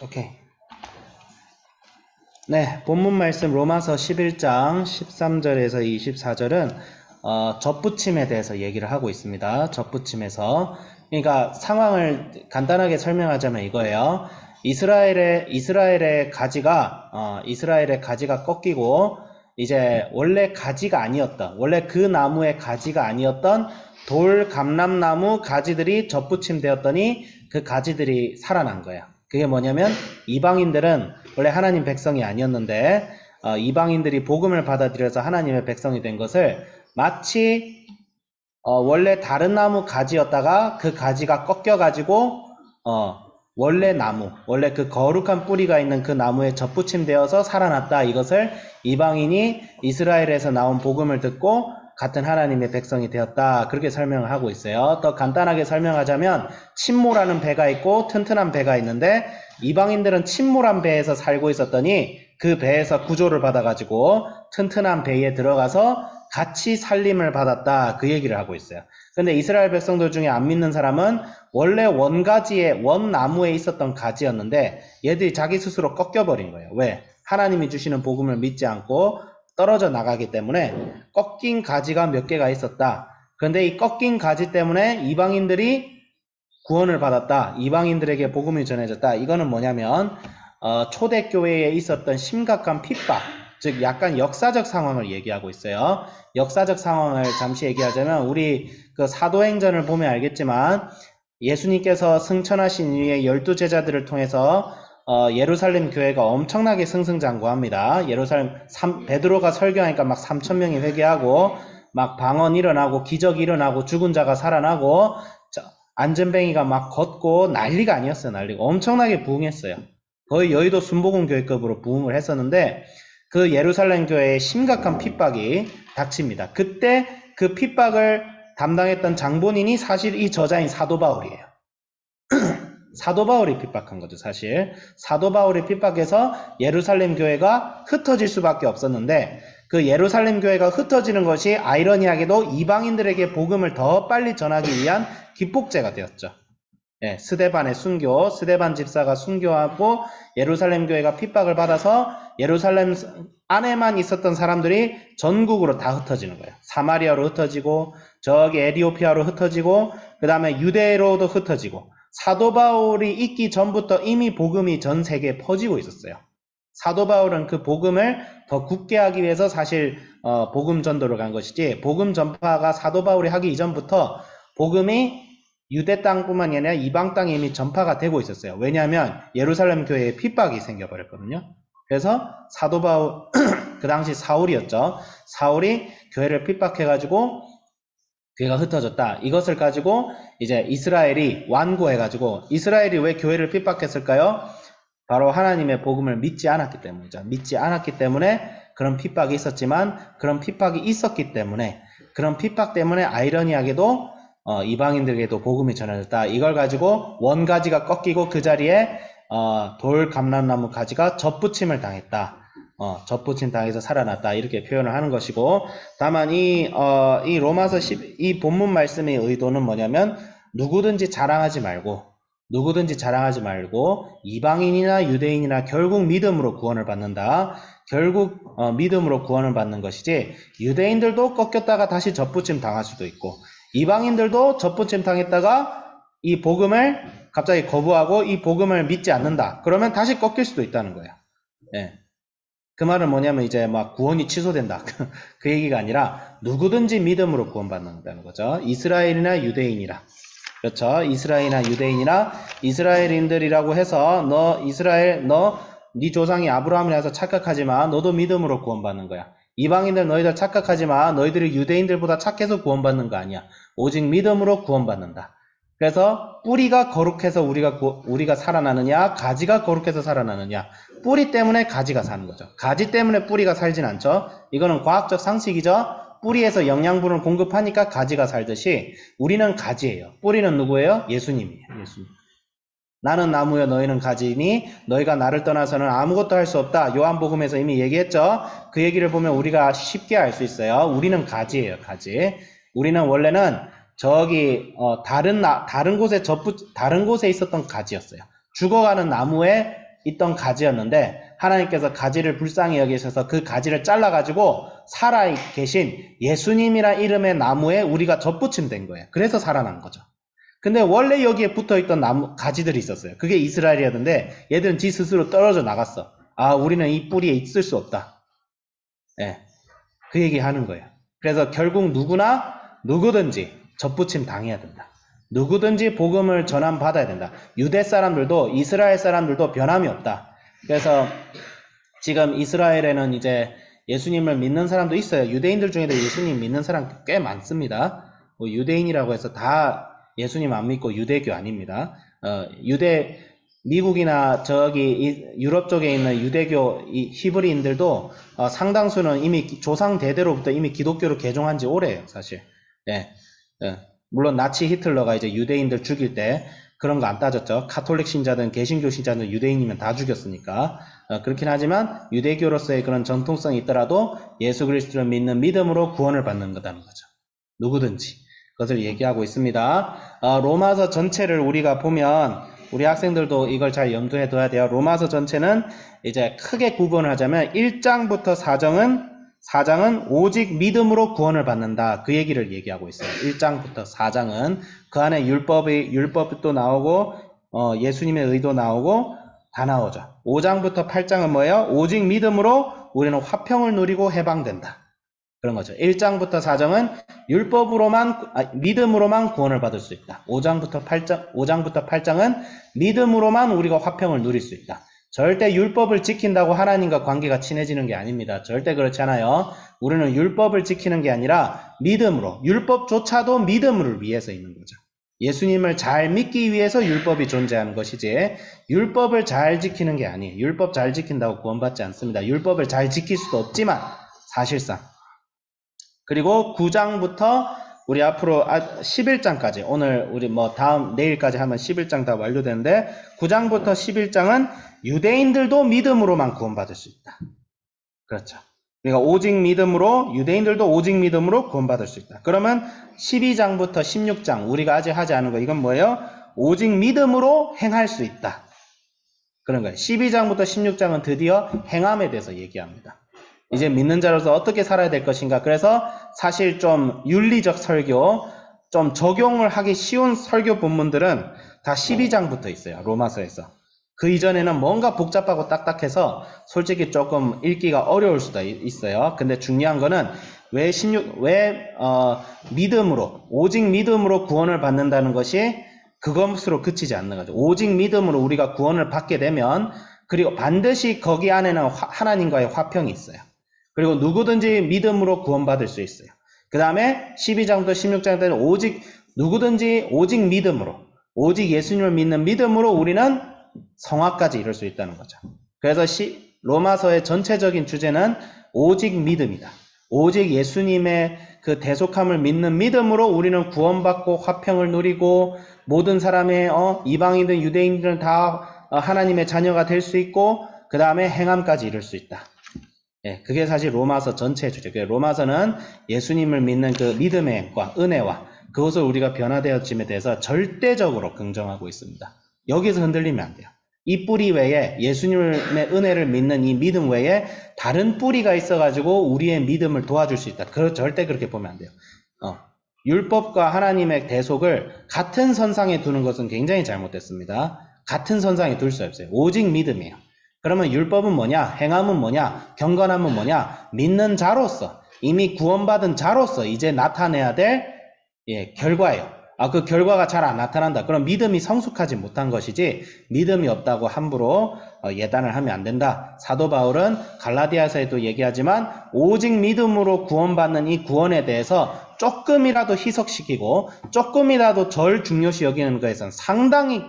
오케이. 네, 본문 말씀 로마서 11장 13절에서 24절은 접붙임에 대해서 얘기를 하고 있습니다. 접붙임에서. 그러니까 상황을 간단하게 설명하자면 이거예요. 이스라엘의 가지가 꺾이고 이제 원래 가지가 아니었던, 원래 그 나무의 가지가 아니었던 돌 감람나무 가지들이 접붙임 되었더니 그 가지들이 살아난 거예요. 그게 뭐냐면 이방인들은 원래 하나님 백성이 아니었는데 이방인들이 복음을 받아들여서 하나님의 백성이 된 것을 마치 원래 다른 나무 가지였다가 그 가지가 꺾여가지고 원래 그 거룩한 뿌리가 있는 그 나무에 접붙임되어서 살아났다. 이것을 이방인이 이스라엘에서 나온 복음을 듣고 같은 하나님의 백성이 되었다. 그렇게 설명을 하고 있어요. 더 간단하게 설명하자면 침모라는 배가 있고 튼튼한 배가 있는데 이방인들은 침몰한 배에서 살고 있었더니 그 배에서 구조를 받아가지고 튼튼한 배에 들어가서 같이 살림을 받았다. 그 얘기를 하고 있어요. 근데 이스라엘 백성들 중에 안 믿는 사람은 원래 원나무에 있었던 가지였는데 얘들이 자기 스스로 꺾여버린 거예요. 왜? 하나님이 주시는 복음을 믿지 않고 떨어져 나가기 때문에 꺾인 가지가 몇 개가 있었다. 그런데 이 꺾인 가지 때문에 이방인들이 구원을 받았다. 이방인들에게 복음이 전해졌다. 이거는 뭐냐면 초대교회에 있었던 심각한 핍박, 즉 약간 역사적 상황을 얘기하고 있어요. 역사적 상황을 잠시 얘기하자면 우리 그 사도행전을 보면 알겠지만 예수님께서 승천하신 이후에 12제자들을 통해서 예루살렘 교회가 엄청나게 승승장구합니다. 베드로가 설교하니까 막 3,000명이 회개하고 막 방언 일어나고 기적이 일어나고 죽은 자가 살아나고 안전뱅이가 막 걷고 난리가 아니었어요. 난리가 엄청나게 부흥했어요. 거의 여의도 순복음 교회급으로 부흥을 했었는데 그 예루살렘 교회에 심각한 핍박이 닥칩니다. 그때 그 핍박을 담당했던 장본인이 사실 이 저자인 사도 바울이에요. 사도 바울이 핍박한 거죠, 사실. 사도 바울이 핍박해서 예루살렘 교회가 흩어질 수밖에 없었는데 그 예루살렘 교회가 흩어지는 것이 아이러니하게도 이방인들에게 복음을 더 빨리 전하기 위한 기폭제가 되었죠. 예, 스데반 집사가 순교하고 예루살렘 교회가 핍박을 받아서 예루살렘 안에만 있었던 사람들이 전국으로 다 흩어지는 거예요. 사마리아로 흩어지고 저기 에디오피아로 흩어지고 그 다음에 유대로도 흩어지고 사도 바울이 있기 전부터 이미 복음이 전 세계에 퍼지고 있었어요. 사도 바울은 그 복음을 더 굳게 하기 위해서 사실 복음 전도를 간 것이지 복음 전파가 사도 바울이 하기 이전부터 복음이 유대 땅뿐만이 아니라 이방 땅에 이미 전파가 되고 있었어요. 왜냐하면 예루살렘 교회에 핍박이 생겨버렸거든요. 그래서 사도 바울 그 당시 사울이었죠. 사울이 교회를 핍박해가지고 교회가 흩어졌다. 이것을 가지고 이제 이스라엘이 완고해가지고 이스라엘이 왜 교회를 핍박했을까요? 바로 하나님의 복음을 믿지 않았기 때문이죠. 믿지 않았기 때문에 그런 핍박이 있었지만 그런 핍박이 있었기 때문에 그런 핍박 때문에 아이러니하게도 이방인들에게도 복음이 전해졌다. 이걸 가지고 원가지가 꺾이고 그 자리에 돌 감람나무 가지가 접붙임을 당했다. 접붙임 당해서 살아났다. 이렇게 표현을 하는 것이고 다만 이 로마서 이 본문 말씀의 의도는 뭐냐면 누구든지 자랑하지 말고 이방인이나 유대인이나 결국 믿음으로 구원을 받는다. 결국 믿음으로 구원을 받는 것이지 유대인들도 꺾였다가 다시 접붙임 당할 수도 있고 이방인들도 접붙임 당했다가 이 복음을 갑자기 거부하고 이 복음을 믿지 않는다. 그러면 다시 꺾일 수도 있다는 거예요. 예. 그 말은 뭐냐면 이제 막 구원이 취소된다. 그 얘기가 아니라 누구든지 믿음으로 구원받는다는 거죠. 이스라엘이나 유대인이라. 그렇죠. 이스라엘이나 유대인이나 이스라엘인들이라고 해서 네 조상이 아브라함이라서 착각하지 마. 너도 믿음으로 구원받는 거야. 이방인들 너희들 착각하지 마. 너희들이 유대인들보다 착해서 구원받는 거 아니야. 오직 믿음으로 구원받는다. 그래서 뿌리가 거룩해서 우리가 살아나느냐, 가지가 거룩해서 살아나느냐. 뿌리 때문에 가지가 사는 거죠. 가지 때문에 뿌리가 살진 않죠. 이거는 과학적 상식이죠. 뿌리에서 영양분을 공급하니까 가지가 살듯이 우리는 가지예요. 뿌리는 누구예요? 예수님이에요. 예수님. 나는 나무여 너희는 가지니 너희가 나를 떠나서는 아무것도 할 수 없다. 요한복음에서 이미 얘기했죠. 그 얘기를 보면 우리가 쉽게 알 수 있어요. 우리는 가지예요. 가지. 우리는 원래는 저기 다른 곳에 있었던 가지였어요. 죽어가는 나무에 있던 가지였는데 하나님께서 가지를 불쌍히 여기셔서 그 가지를 잘라가지고 살아계신 예수님이란 이름의 나무에 우리가 접붙임된 거예요. 그래서 살아난 거죠. 근데 원래 여기에 붙어있던 나무 가지들이 있었어요. 그게 이스라엘이었는데 얘들은 지 스스로 떨어져 나갔어. 아, 우리는 이 뿌리에 있을 수 없다. 예, 그 얘기 하는 거예요. 그래서 결국 누구든지 접붙임 당해야 된다. 누구든지 복음을 전함받아야 된다. 유대 사람들도 이스라엘 사람들도 변함이 없다. 그래서 지금 이스라엘에는 이제 예수님을 믿는 사람도 있어요. 유대인들 중에도 예수님 믿는 사람 꽤 많습니다. 뭐 유대인이라고 해서 다 예수님 안 믿고 유대교 아닙니다. 미국이나 저기 유럽 쪽에 있는 유대교 히브리인들도 상당수는 이미 조상 대대로부터 이미 기독교로 개종한 지 오래예요, 사실. 예. 물론 나치 히틀러가 이제 유대인들 죽일 때 그런 거 안 따졌죠. 카톨릭 신자든 개신교 신자든 유대인이면 다 죽였으니까. 그렇긴 하지만 유대교로서의 그런 전통성이 있더라도 예수 그리스도를 믿는 믿음으로 구원을 받는 거다는 거죠. 누구든지. 그것을 얘기하고 있습니다. 로마서 전체를 우리가 보면 우리 학생들도 이걸 잘 염두에 둬야 돼요. 로마서 전체는 이제 크게 구분을 하자면 1장부터 4장은 오직 믿음으로 구원을 받는다. 그 얘기를 얘기하고 있어요. 1장부터 4장은 그 안에 율법도 나오고 예수님의 의도 나오고 다 나오죠. 5장부터 8장은 뭐예요? 오직 믿음으로 우리는 화평을 누리고 해방된다. 그런 거죠. 1장부터 4장은 믿음으로만 구원을 받을 수 있다. 5장부터 8장은 믿음으로만 우리가 화평을 누릴 수 있다. 절대 율법을 지킨다고 하나님과 관계가 친해지는 게 아닙니다. 절대 그렇지 않아요. 우리는 율법을 지키는 게 아니라 믿음으로, 율법조차도 믿음을 위해서 있는 거죠. 예수님을 잘 믿기 위해서 율법이 존재하는 것이지 율법을 잘 지키는 게 아니에요. 율법 잘 지킨다고 구원받지 않습니다. 율법을 잘 지킬 수도 없지만 사실상. 그리고 9장부터 우리 앞으로 11장까지 오늘 우리 내일까지 하면 11장 다 완료되는데 9장부터 11장은 유대인들도 믿음으로만 구원받을 수 있다. 그렇죠. 그러니까 오직 믿음으로 유대인들도 오직 믿음으로 구원받을 수 있다. 그러면 12장부터 16장 우리가 아직 하지 않은 거 이건 뭐예요? 오직 믿음으로 행할 수 있다. 그런 거예요. 12장부터 16장은 드디어 행함에 대해서 얘기합니다. 이제 믿는 자로서 어떻게 살아야 될 것인가. 그래서 사실 좀 윤리적 설교, 좀 적용을 하기 쉬운 설교 본문들은 다 12장부터 있어요. 로마서에서. 그 이전에는 뭔가 복잡하고 딱딱해서 솔직히 조금 읽기가 어려울 수도 있어요. 근데 중요한 거는 오직 믿음으로 구원을 받는다는 것이 그것으로 그치지 않는 거죠. 오직 믿음으로 우리가 구원을 받게 되면 그리고 반드시 거기 안에는 하나님과의 화평이 있어요. 그리고 누구든지 믿음으로 구원받을 수 있어요. 그 다음에 12장부터 16장 때는 누구든지 오직 믿음으로, 오직 예수님을 믿는 믿음으로 우리는 성화까지 이룰 수 있다는 거죠. 그래서 로마서의 전체적인 주제는 오직 믿음이다. 오직 예수님의 그 대속함을 믿는 믿음으로 우리는 구원받고 화평을 누리고 모든 사람의 이방인들 유대인들은 다 하나님의 자녀가 될 수 있고 그 다음에 행함까지 이룰 수 있다. 예, 그게 사실 로마서 전체의 주제. 로마서는 예수님을 믿는 그 믿음의 은혜와 그것을 우리가 변화되어짐에 대해서 절대적으로 긍정하고 있습니다. 여기서 흔들리면 안 돼요. 이 뿌리 외에 예수님의 은혜를 믿는 이 믿음 외에 다른 뿌리가 있어가지고 우리의 믿음을 도와줄 수 있다. 절대 그렇게 보면 안 돼요. 율법과 하나님의 대속을 같은 선상에 두는 것은 굉장히 잘못됐습니다. 같은 선상에 둘 수 없어요. 오직 믿음이에요. 그러면 율법은 뭐냐? 행함은 뭐냐? 경건함은 뭐냐? 믿는 자로서, 이미 구원받은 자로서 이제 나타내야 될 결과예요. 그 결과가 잘 안 나타난다. 그럼 믿음이 성숙하지 못한 것이지 믿음이 없다고 함부로 예단을 하면 안 된다. 사도 바울은 갈라디아서에도 얘기하지만 오직 믿음으로 구원받는 이 구원에 대해서 조금이라도 희석시키고 조금이라도 절 중요시 여기는 것에선 상당히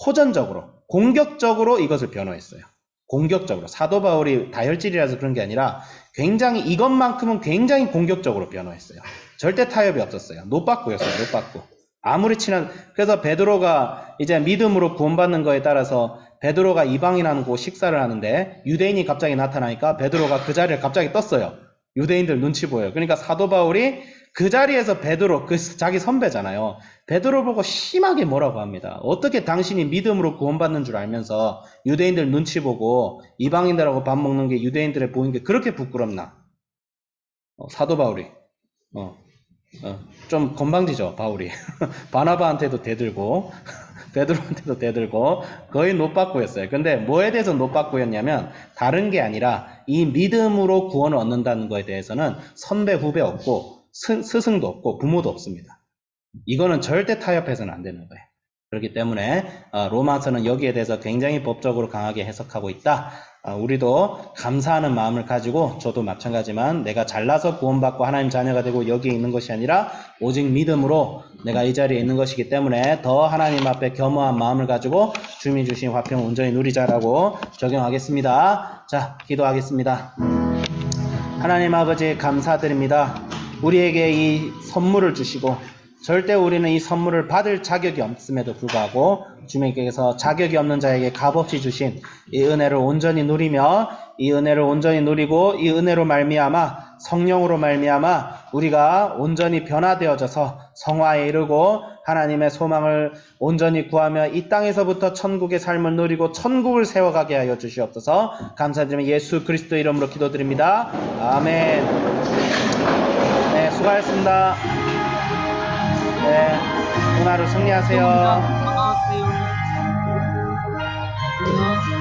호전적으로 공격적으로 이것을 변호했어요. 공격적으로. 사도 바울이 다혈질이라서 그런 게 아니라 이것만큼은 굉장히 공격적으로 변호했어요. 절대 타협이 없었어요. 노빠꾸였어요. 노빠꾸. 아무리 그래서 베드로가 이제 믿음으로 구원받는 거에 따라서 베드로가 이방인하고 식사를 하는데 유대인이 갑자기 나타나니까 베드로가 그 자리를 갑자기 떴어요. 유대인들 눈치 보여요. 그러니까 사도 바울이 그 자리에서 베드로, 자기 선배잖아요. 베드로 보고 심하게 뭐라고 합니다. 어떻게 당신이 믿음으로 구원받는 줄 알면서 유대인들 눈치 보고 이방인들하고 밥 먹는 게 유대인들에 보이는 게 그렇게 부끄럽나? 사도 바울이. 좀 건방지죠, 바울이. 바나바한테도 대들고, 베드로한테도 대들고, 거의 노빠꾸였어요. 근데 뭐에 대해서 노빠꾸였냐면, 다른 게 아니라, 이 믿음으로 구원을 얻는다는 거에 대해서는 선배, 후배 없고, 스승도 없고, 부모도 없습니다. 이거는 절대 타협해서는 안 되는 거예요. 그렇기 때문에, 로마서는 여기에 대해서 굉장히 법적으로 강하게 해석하고 있다. 우리도 감사하는 마음을 가지고 저도 마찬가지지만 내가 잘나서 구원받고 하나님 자녀가 되고 여기에 있는 것이 아니라 오직 믿음으로 내가 이 자리에 있는 것이기 때문에 더 하나님 앞에 겸허한 마음을 가지고 주님이 주신 화평 온전히 누리자라고 적용하겠습니다. 자, 기도하겠습니다. 하나님 아버지 감사드립니다. 우리에게 이 선물을 주시고 절대 우리는 이 선물을 받을 자격이 없음에도 불구하고 주님께서 자격이 없는 자에게 값없이 주신 이 은혜를 온전히 누리며 이 은혜를 온전히 누리고 이 은혜로 말미암아 성령으로 말미암아 우리가 온전히 변화되어져서 성화에 이르고 하나님의 소망을 온전히 구하며 이 땅에서부터 천국의 삶을 누리고 천국을 세워가게 하여 주시옵소서. 감사드리며 예수 그리스도 이름으로 기도드립니다. 아멘. 네, 수고하셨습니다. 네, 오늘 하루 승리하세요. 안녕하세요. 안녕.